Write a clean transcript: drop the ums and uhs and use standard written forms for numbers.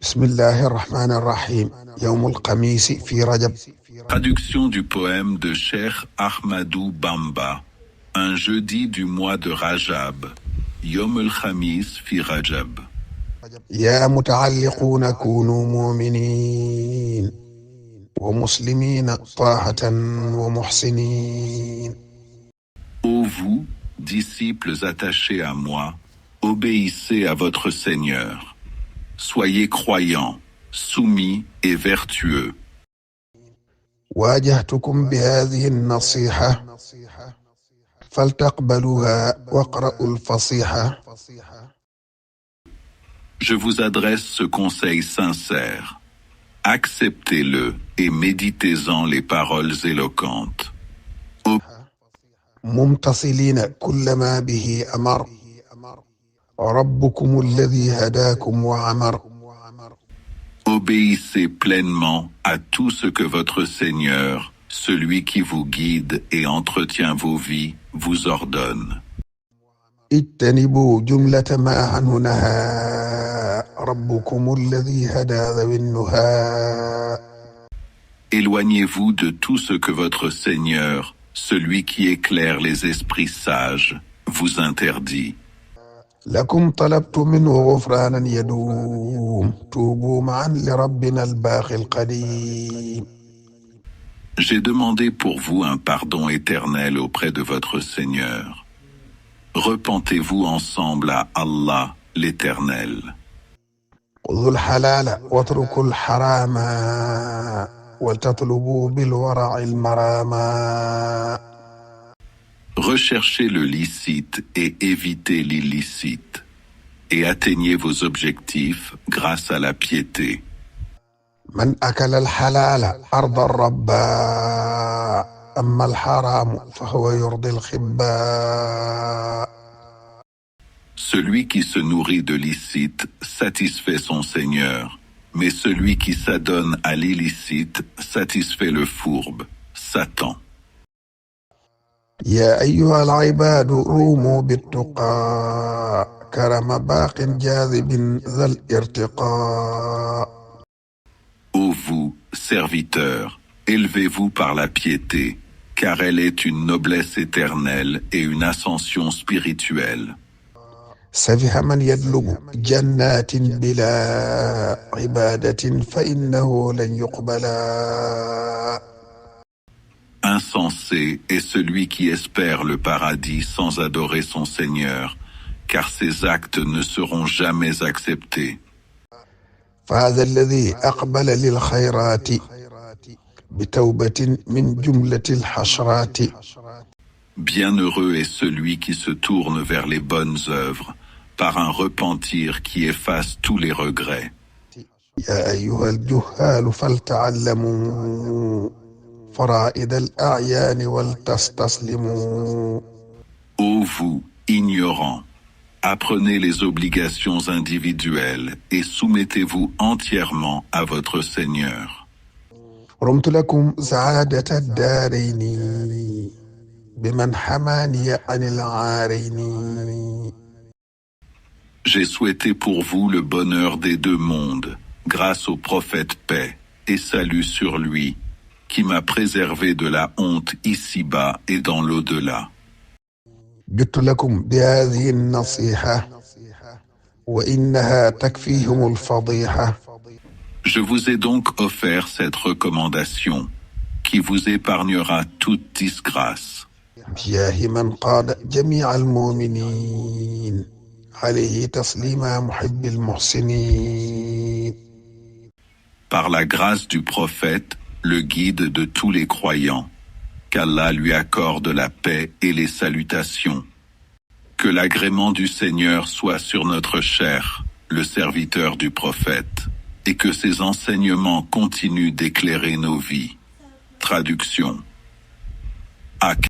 Bismillahir Rahmanir Rahim. Yawmul Khamis fi Rajab. Traduction du poème de Cheikh Ahmadou Bamba. Un jeudi du mois de Rajab. Yom al-Khamis fi Rajab. Ya muta'alliquna kunu mu'minin wa muslimina ta'atan wa muhsinin. Ô vous, disciples attachés à moi, obéissez à votre Seigneur. Soyez croyants, soumis et vertueux. واجهتكم بهذه النصيحة فلتقبلوها واقرأوا الفصيحة. Je vous adresse ce conseil sincère. Acceptez-le et méditez-en les paroles éloquentes. ممتصلين كل ما به أمر ربكم الذي هداكم وعمر. Obéissez pleinement à tout ce que votre Seigneur, celui qui vous guide et entretient vos vies, vous ordonne. اجتنبوا جملة ما عنه نهى ربكم الذي هدى ذوي النهى. Éloignez-vous de tout ce que votre Seigneur, celui qui éclaire les esprits sages, vous interdit. لكم طلبت منه غفرانا يدوم توبوا معا لربنا الباقي القديم. J'ai demandé pour vous un pardon éternel auprès de votre Seigneur. Repentez-vous ensemble à Allah, l'Éternel. خذوا الحلال واتركوا الحرام وتطلبوا بالورع المراما. Recherchez le licite et évitez l'illicite, et atteignez vos objectifs grâce à la piété. من أكل الحلال أرضى الرب أما الحرام فهو يرضي الخباء. Celui qui se nourrit de licite satisfait son Seigneur, mais celui qui s'adonne à l'illicite satisfait le fourbe, Satan. يا أيها العباد روموا بالتقى كرم باق جاذب ذا الارتقاء. Ô vous, serviteurs, élevez-vous par la piété, car elle est une noblesse éternelle et une ascension spirituelle. سفه من يدلب جنات بلا عبادة فإنه لن يقبلا. Insensé est celui qui espère le paradis sans adorer son Seigneur, car ses actes ne seront jamais acceptés. فهذا الذي أقبل للخيرات بتوبة من جملة الحشرات. Bienheureux est celui qui se tourne vers les bonnes œuvres, par un repentir qui efface tous les regrets. يا أيها الجهال فلتعلموا فرائد الأعيان ولتستسلموا. Ô vous, ignorants, apprenez les obligations individuelles et soumettez-vous entièrement à votre Seigneur. رمت لكم سعادة الدارين بمن حماني عن العارين. J'ai souhaité pour vous le bonheur des deux mondes, grâce au prophète paix et salut sur lui, qui m'a préservé de la honte ici-bas et dans l'au-delà. جدت لكم بهذه النصيحة وإنها تكفيهم الفضيحة. Je vous ai donc offert cette recommandation, qui vous épargnera toute disgrâce. بجاه من قاد جميع المؤمنين عليه تسليما محب المحسنين. Par la grâce du prophète, le guide de tous les croyants, qu'Allah lui accorde la paix et les salutations. Que l'agrément du Seigneur soit sur notre cher, le serviteur du prophète, et que ses enseignements continuent d'éclairer nos vies. Traduction.